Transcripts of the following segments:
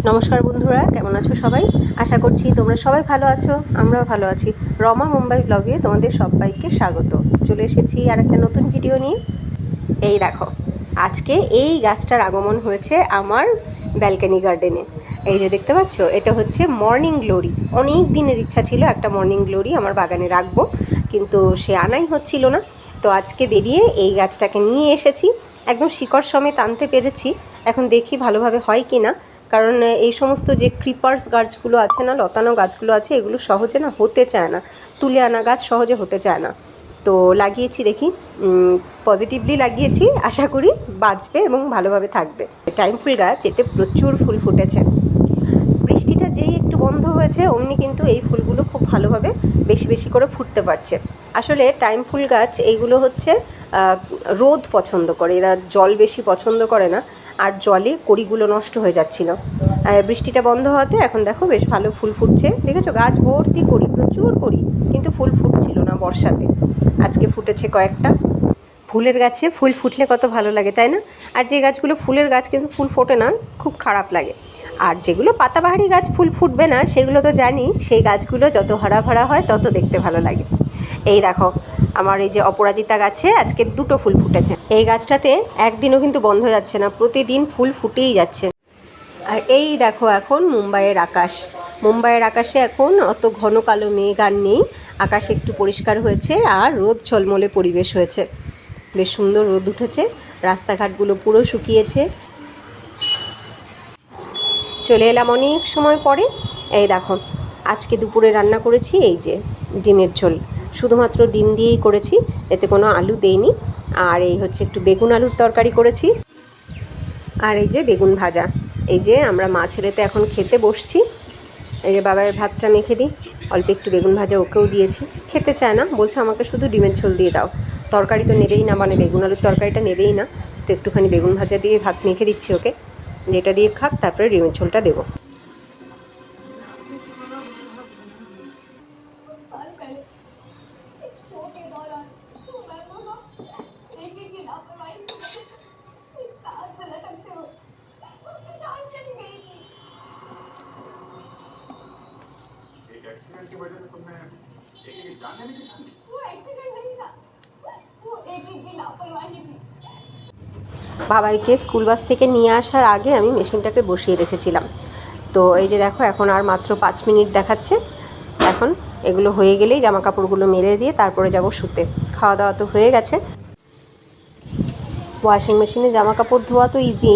নমস্কার বন্ধুরা, কেমন আছো সবাই? আশা করছি তোমরা সবাই ভালো আছো, আমরাও ভালো আছি। রমা মুম্বাই ব্লগে তোমাদের সবাইকে স্বাগত। চলে এসেছি আর একটা নতুন ভিডিও নিয়ে। এই দেখো, আজকে এই গাছটার আগমন হয়েছে আমার ব্যালকনি গার্ডেনে। এই যে দেখতে পাচ্ছ, এটা হচ্ছে মর্নিং গ্লোরি। অনেক দিনের ইচ্ছা ছিল একটা মর্নিং গ্লোরি আমার বাগানে রাখবো, কিন্তু সে আনাই হচ্ছিল না। তো আজকে বেরিয়ে এই গাছটাকে নিয়ে এসেছি, একদম শিকড় সমেত আনতে পেরেছি। এখন দেখি ভালোভাবে হয় কি না, কারণ এই সমস্ত যে ক্রিপার্স গাছগুলো আছে না, লতানো গাছগুলো আছে, এগুলো সহজে না হতে চায় না, তুলে আনা গাছ সহজে হতে চায় না। তো লাগিয়েছি, দেখি পজিটিভলি লাগিয়েছি, আশা করি বাঁচবে এবং ভালোভাবে থাকবে। টাইম ফুল গাছ, এতে প্রচুর ফুল ফুটেছে। বৃষ্টিটা যেই একটু বন্ধ হয়েছে অমনি কিন্তু এই ফুলগুলো খুব ভালোভাবে বেশি বেশি করে ফুটতে পারছে। আসলে টাইম ফুল গাছ এইগুলো হচ্ছে রোদ পছন্দ করে, এরা জল বেশি পছন্দ করে না, আর জলে কড়িগুলো নষ্ট হয়ে যাচ্ছিল। বৃষ্টিটা বন্ধ হওয়াতে এখন দেখো বেশ ভালো ফুল ফুটছে। দেখেছো, গাছ ভর্তি কড়ি, প্রচুর কড়ি, কিন্তু ফুল ফুটছিল না বর্ষাতে। আজকে ফুটেছে কয়েকটা। ফুলের গাছে ফুল ফুটলে কত ভালো লাগে, তাই না? আর যে গাছগুলো ফুলের গাছ কিন্তু ফুল ফোটে না, খুব খারাপ লাগে। আর যেগুলো পাতাবাহারি গাছ ফুল ফুটবে না, সেগুলো তো জানি, সেই গাছগুলো যত হারা ভরা হয় তত দেখতে ভালো লাগে। এই দেখো, আমার এই যে অপরাজিতা গাছে আজকে 2টো ফুল ফুটেছে। এই গাছটাতে একদিনও কিন্তু বন্ধ যাচ্ছে না, প্রতিদিন ফুল ফুটেই যাচ্ছে। আর এই দেখো, এখন মুম্বাইয়ের আকাশ। মুম্বাইয়ের আকাশে এখন অত ঘন কালো মেঘ আর নেই, আকাশ একটু পরিষ্কার হয়েছে আর রোদ ঝলমলে পরিবেশ হয়েছে। বেশ সুন্দর রোদ উঠেছে, রাস্তাঘাটগুলো পুরো শুকিয়েছে। চলে এলাম অনেক সময় পরে। এই দেখো, আজকে দুপুরে রান্না করেছি এই যে ডিমের ঝোল, শুধুমাত্র ডিম দিয়েই করেছি, এতে কোনো আলু দেইনি। আর এই হচ্ছে একটু বেগুন আলুর তরকারি করেছি, আর এই যে বেগুন ভাজা। এই যে আমরা মা ছেলেতে এখন খেতে বসছি। এই যে বাবার ভাতটা মেখে দিই, অল্প একটু বেগুন ভাজা ওকেও দিয়েছি, খেতে চায় না, বলছে আমাকে শুধু ডিমের ঝোল দিয়ে দাও। তরকারি তো নেবেই না, মানে বেগুন আলুর তরকারিটা নেবেই না, তো একটুখানি বেগুন ভাজা দিয়ে ভাত মেখে দিচ্ছি ওকে, যেটা দিয়ে খাক, তারপরে ডিমের ঝোলটা দেবো। एक्सीडेंट की वजह से तुमने एक जाने नहीं दिया। वो एक्सीडेंट नहीं था, वो एक की लापरवाही थी। বাবাইকে স্কুল বাস থেকে নিয়ে আসার আগে আমি মেশিনটাকে বসিয়ে রেখেছিলাম। তো এই যে দেখো, এখন আর মাত্র 5 মিনিট দেখাচ্ছে। এখন এগুলো হয়ে গেলেই জামা কাপড়গুলো মেলে দিয়ে তারপরে যাব শুতে। খাওয়া দাওয়া তো হয়ে গেছে। ওয়াশিং মেশিনে জামা কাপড় ধোয়া তো ইজি,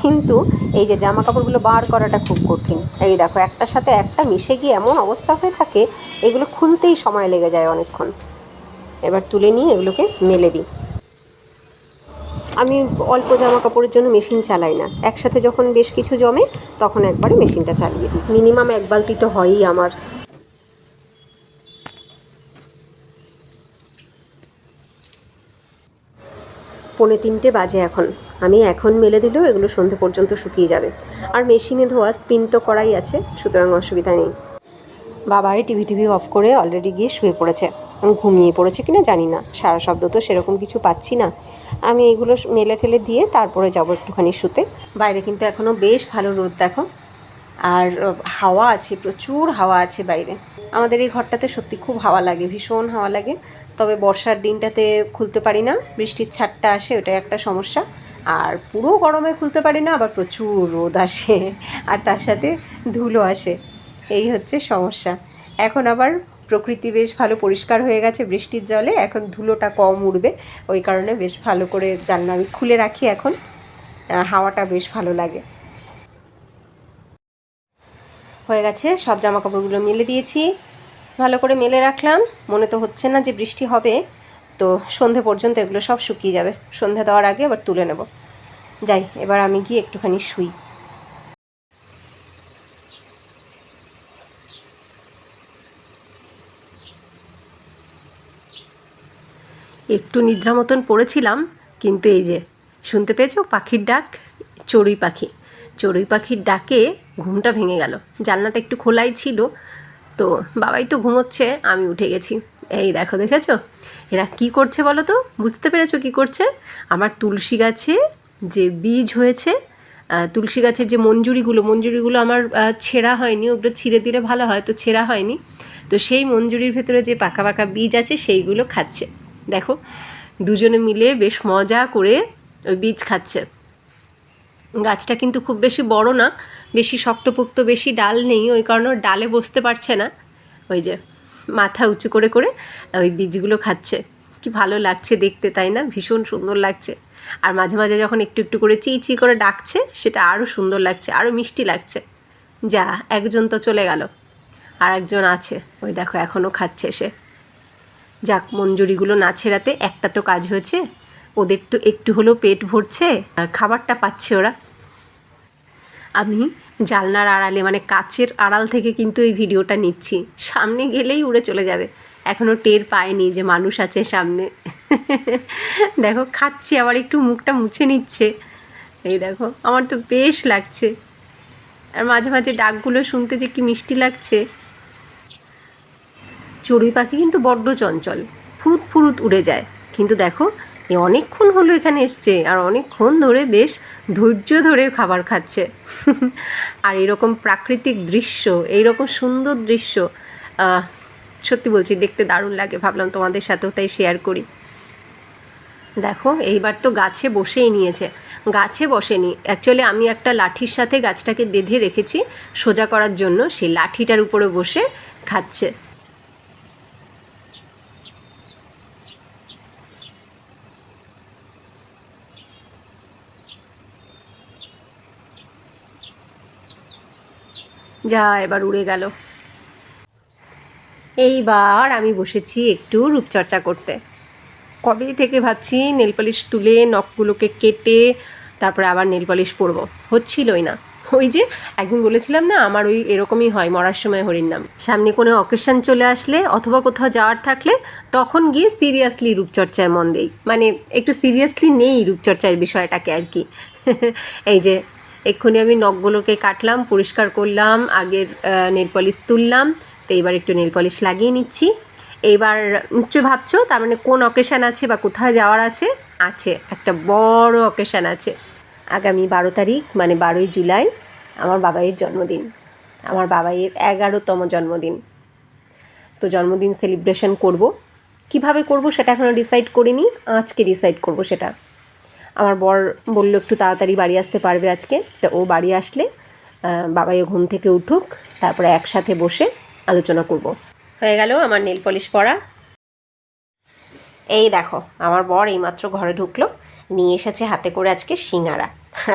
কিন্তু এই যে জামা কাপড়গুলো বার করাটা খুব কঠিন। এই দেখো, একটার সাথে একটা মিশে গিয়ে এমন অবস্থা হয়ে থাকে, এগুলো খুলতেই সময় লেগে যায় অনেকক্ষণ। এবার তুলে নিয়ে এগুলোকে মেলে দিই। আমি অল্প জামা কাপড়ের জন্য মেশিন চালাই না, একসাথে যখন বেশ কিছু জমে তখন একবারে মেশিনটা চালিয়ে দিই। মিনিমাম 1 বালতি তো হয়ই আমার। পৌনে 3টে বাজে এখন। আমি এখন মেলে দিলেও এগুলো সন্ধে পর্যন্ত শুকিয়ে যাবে। আর মেশিনে ধোয়া স্পিন তো করাই আছে, সুতরাং অসুবিধা নেই। বাবাই টিভি অফ করে অলরেডি গিয়ে শুয়ে পড়েছে। ঘুমিয়ে পড়েছে কিনা জানি না, সারা শব্দ তো সেরকম কিছু পাচ্ছি না। আমি এইগুলো মেলে ঠেলে দিয়ে তারপরে যাব একটুখানি শুতে। বাইরে কিন্তু এখনও বেশ ভালো রোদ দেখো, আর হাওয়া আছে, প্রচুর হাওয়া আছে বাইরে। আমাদের এই ঘরটাতে সত্যি খুব হাওয়া লাগে, ভীষণ হাওয়া লাগে। তবে বর্ষার দিনটাতে খুলতে পারি না, বৃষ্টির ছাটটা আসে, ওটাই একটা সমস্যা। আর পুরো গরমে খুলতে পারি না, আবার প্রচুর রোদ আসে আর তার সাথে ধুলো আসে, এই হচ্ছে সমস্যা। এখন আবার প্রকৃতি বেশ ভালো পরিষ্কার হয়ে গেছে বৃষ্টির জলে, এখন ধুলোটা কম উড়বে, ওই কারণে বেশ ভালো করে জানলা আমি খুলে রাখি এখন, হাওয়াটা বেশ ভালো লাগে। হয়ে গেছে, সব জামা কাপড়গুলো মেলে দিয়েছি, ভালো করে মেলে রাখলাম। মনে তো হচ্ছে না যে বৃষ্টি হবে, তো সন্ধে পর্যন্ত এগুলো সব শুকিয়ে যাবে। সন্ধে দেওয়ার আগে আবার তুলে নেব। যাই, এবার আমি গিয়ে একটুখানি শুই। একটু নিদ্রা মতন পড়েছিলাম, কিন্তু এই যে শুনতে পেয়েছো পাখির ডাক, চড়ুই পাখি। চড়ুই পাখির ডাকে ঘুমটা ভেঙে গেল। জানলাটা একটু খোলাই ছিল, তো বাবাই তো ঘুমোচ্ছে, আমি উঠে গেছি। এই দেখো, দেখেছো এরা কি করছে বলো তো? বুঝতে পেরেছো কি করছে? আমার তুলসী গাছে যে বীজ হয়েছে, তুলসী গাছের যে মঞ্জুরিগুলো আমার ছেঁড়া হয়নি, ওগুলো ছিঁড়ে দিলে ভালো হয়, তো ছেঁড়া হয়নি। তো সেই মঞ্জুরির ভেতরে যে পাকা পাকা বীজ আছে সেইগুলো খাচ্ছে। দেখো দুজনে মিলে বেশ মজা করে ওই বীজ খাচ্ছে। গাছটা কিন্তু খুব বেশি বড় না, বেশি শক্তপোক্ত, বেশি ডাল নেই, ওই কারণে ওর ডালে বসতে পারছে না। ওই যে মাথা উঁচু করে করে ওই বীজগুলো খাচ্ছে। কি ভালো লাগছে দেখতে, তাই না? ভীষণ সুন্দর লাগছে। আর মাঝে মাঝে যখন একটু একটু করে চি চি করে ডাকছে, সেটা আরও সুন্দর লাগছে, আরও মিষ্টি লাগছে। যা, একজন তো চলে গেল, আর একজন আছে, ওই দেখো এখনও খাচ্ছে সে। যাক, মঞ্জুরিগুলো না ছেঁড়াতে একটা তো কাজ হয়েছে, ওদের তো একটু হলেও পেট ভরছে, খাবারটা পাচ্ছে ওরা। আমি জানলার আড়ালে মানে কাচের আড়াল থেকে কিন্তু এই ভিডিওটা নিচ্ছি, সামনে গেলেই উড়ে চলে যাবে, এখনও টের পায়নি যে মানুষ আছে সামনে। দেখো খাচ্ছি, আবার একটু মুখটা মুছে নিচ্ছে, এই দেখো, আমার তো বেশ লাগছে। আর মাঝে মাঝে ডাকগুলো শুনতে যে কি মিষ্টি লাগছে। চড়ুই পাখি কিন্তু বড্ড চঞ্চল, ফুরুত ফুরুত উড়ে যায়, কিন্তু দেখো অনেকক্ষণ হলো এখানে এসছে, আর অনেকক্ষণ ধরে বেশ ধৈর্য ধরে খাবার খাচ্ছে। আর এরকম প্রাকৃতিক দৃশ্য, এইরকম সুন্দর দৃশ্য সত্যি বলছি দেখতে দারুণ লাগে, ভাবলাম তোমাদের সাথেও তাই শেয়ার করি। দেখো এইবার তো গাছে বসেই নিয়েছে, গাছে বসেনি, অ্যাকচুয়ালি আমি একটা লাঠির সাথে গাছটাকে বেঁধে রেখেছি সোজা করার জন্য, সেই লাঠিটার উপরে বসে খাচ্ছে। যা, এবার উড়ে গেল। এইবার আমি বসেছি একটু রূপচর্চা করতে। কবে থেকে ভাবছি নেল পলিশ তুলে নখগুলোকে কেটে তারপরে আবার নেল পলিশ পরবো, হচ্ছিলই না। ওই যে একদিন বলেছিলাম না, আমার ওই এরকমই হয় মরার সময় হরির নাম। সামনে কোনো অকেশন চলে আসলে অথবা কোথাও যাওয়ার থাকলে তখন গিয়ে সিরিয়াসলি রূপচর্চায় মন দেই, মানে একটু সিরিয়াসলি নেই রূপচর্চার বিষয়টাকে আর কি। এই যে এক্ষুনি আমি নখগুলোকে কাটলাম, পরিষ্কার করলাম, আগের নেল পলিশ তুললাম, তো এবার একটু নেল পলিশ লাগিয়ে নিচ্ছি। এইবার নিশ্চয়ই ভাবছো তার মানে কোন অকেশান আছে বা কোথায় যাওয়ার আছে। আছে, একটা বড় অকেশান আছে। আগামী 12 তারিখ মানে 12ই জুলাই আমার বাবাইয়ের জন্মদিন, আমার বাবাইয়ের 11তম জন্মদিন। তো জন্মদিন সেলিব্রেশন করব, কিভাবে করব সেটা এখনও ডিসাইড করিনি, আজকে ডিসাইড করব সেটা। আমার বর বলল একটু তাড়াতাড়ি বাড়ি আসতে পারবে আজকে, তো ও বাড়ি আসলে বাবাইও ঘুম থেকে উঠুক, তারপরে একসাথে বসে আলোচনা করব। হয়ে গেল আমার নেল পলিশ পরা। এই দেখো আমার বর এইমাত্র ঘরে ঢুকলো, নিয়ে এসেছে হাতে করে আজকে সিঙ্গারা।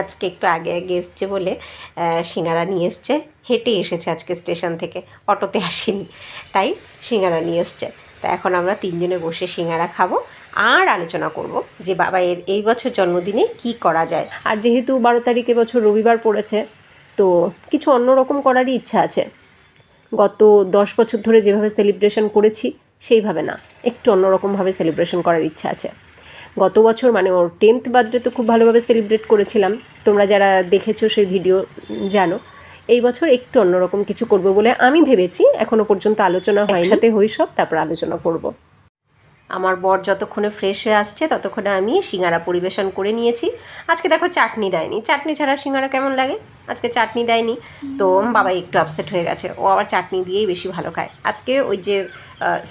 আজকে একটু আগে আগে এসছে বলে সিঙ্গারা নিয়ে এসছে, হেঁটে এসেছে আজকে স্টেশন থেকে, অটোতে আসেনি, তাই সিঙ্গারা নিয়ে এসছে। তো এখন আমরা তিনজনে বসে সিঙ্গারা খাবো আর আলোচনা করব যে বাবা এর এই বছর জন্মদিনে কি করা যায়। আর যেহেতু 12 তারিখ এবছর রবিবার পড়েছে, তো কিছু অন্যরকম করারই ইচ্ছা আছে। গত 10 বছর ধরে যেভাবে সেলিব্রেশন করেছি সেইভাবে না, একটু অন্যরকমভাবে সেলিব্রেশন করার ইচ্ছা আছে। গত বছর মানে ওর 10th বার্থডে তো খুব ভালোভাবে সেলিব্রেট করেছিলাম, তোমরা যারা দেখেছো সেই ভিডিও জানো। এই বছর একটু অন্যরকম কিছু করব বলে আমি ভেবেছি, এখনও পর্যন্ত আলোচনা হয়, সাথে হই সব, তারপর আলোচনা করব। আমার বর যতক্ষণে ফ্রেশ হয়ে আসছে ততক্ষণে আমি সিঙ্গারা পরিবেশন করে নিয়েছি। আজকে দেখো চাটনি দেয়নি, চাটনি ছাড়া সিঙ্গারা কেমন লাগে, আজকে চাটনি দেয়নি, তো বাবা একটু আপসেট হয়ে গেছে, ও আবার চাটনি দিয়েই বেশি ভালো খায়। আজকে ওই যে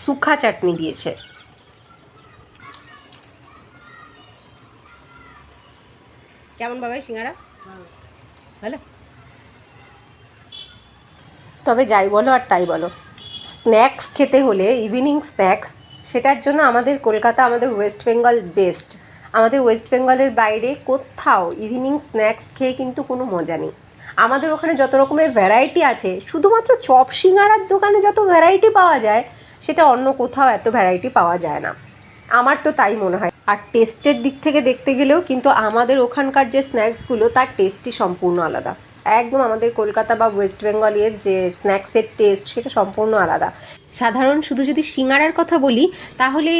শুখা চাটনি দিয়েছে। কেমন বাবাই সিঙ্গারা? ভালো। তবে যাই বলো আর তাই বলো, স্ন্যাক্স খেতে হলে, ইভিনিং স্ন্যাক্স, সেটার জন্য আমাদের কলকাতা, আমাদের ওয়েস্ট বেঙ্গল বেস্ট। আমাদের ওয়েস্ট বেঙ্গলের বাইরে কোথাও ইভিনিং স্ন্যাক্স খেয়ে কিন্তু কোনো মজা নেই। আমাদের ওখানে যত রকমের ভ্যারাইটি আছে, শুধুমাত্র চপ সিঙ্গারার দোকানে যত ভ্যারাইটি পাওয়া যায়, সেটা অন্য কোথাও এত ভ্যারাইটি পাওয়া যায় না, আমার তো তাই মনে হয়। আর টেস্টের দিক থেকে দেখতে গেলেও কিন্তু আমাদের ওখানকার যে স্ন্যাক্সগুলো তার টেস্টই সম্পূর্ণ আলাদা, একদম আমাদের কলকাতা বা ওয়েস্ট বেঙ্গলের যে স্ন্যাক্সের টেস্ট সেটা সম্পূর্ণ আলাদা। সাধারণ শুধু যদি সিঙ্গারার কথা বলি তাহলে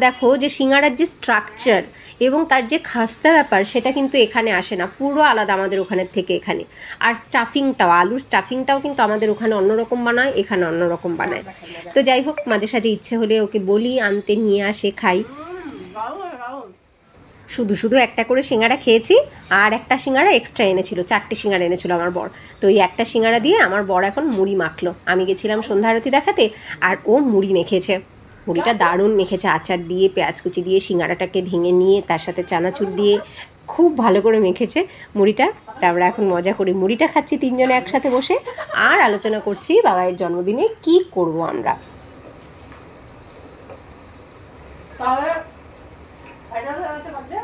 দেখো যে সিঙ্গারার যে স্ট্রাকচার এবং তার যে খাস্তা ব্যাপার সেটা কিন্তু এখানে আসে না, পুরো আলাদা আমাদের ওখানের থেকে এখানে। আর স্টাফিংটাও, আলুর স্টাফিংটাও কিন্তু আমাদের ওখানে অন্যরকম বানায়, এখানে অন্যরকম বানায়। তো যাই হোক, মাঝে সাঝে ইচ্ছে হলে ওকে বলি আনতে, নিয়ে আসে, খাই। শুধু শুধু একটা করে সিঙ্গারা খেয়েছি, আর একটা সিঙ্গারা এক্সট্রা এনেছিল, 4টে সিঙ্গারা এনেছিল আমার বর। তো এই একটা সিঙ্গারা দিয়ে আমার বর এখন মুড়ি মাখলো। আমি গেছিলাম সন্ধ্যা আরতি দেখাতে, আর ও মুড়ি মেখেছে। মুড়িটা দারুণ মেখেছে, আচার দিয়ে পেঁয়াজ কুচি দিয়ে সিঙ্গারাটাকে ভেঙে নিয়ে তার সাথে চানাচুর দিয়ে খুব ভালো করে মেখেছে মুড়িটা। তা আমরা এখন মজা করে মুড়িটা খাচ্ছি তিনজনে একসাথে বসে, আর আলোচনা করছি বাবাইয়ের জন্মদিনে কি করব আমরা। তাহলে এটা হতে পারবে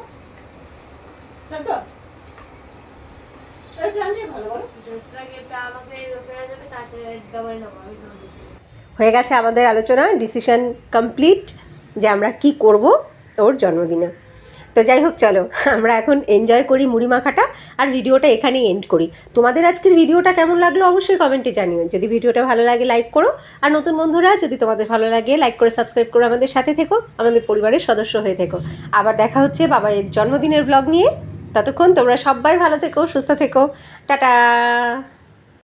তাই তো এটা আমি ভালো বলো এটা আমাকে ফেরা যাবে তাতে ডবল নেবো আমি হয়ে গেছে আমাদের আলোচনা, ডিসিশন কমপ্লিট যে আমরা কি করব ওর জন্মদিনে। তো যাই হোক, চলো আমরা এখন এনজয় করি মুড়ি মাখাটা, আর ভিডিওটা এখানেই এন্ড করি। তোমাদের আজকের ভিডিওটা কেমন লাগলো অবশ্যই কমেন্টে জানিও। যদি ভিডিওটা ভালো লাগে লাইক করো, আর নতুন বন্ধুরা যদি তোমাদের ভালো লাগে লাইক করে সাবস্ক্রাইব করে আমাদের সাথে থেকো, আমাদের পরিবারের সদস্য হয়ে থেকো। আবার দেখা হচ্ছে বাবাইয়ের জন্মদিনের ব্লগ নিয়ে। ততক্ষণ তোমরা সবাই ভালো থেকো, সুস্থ থেকো, টাটা।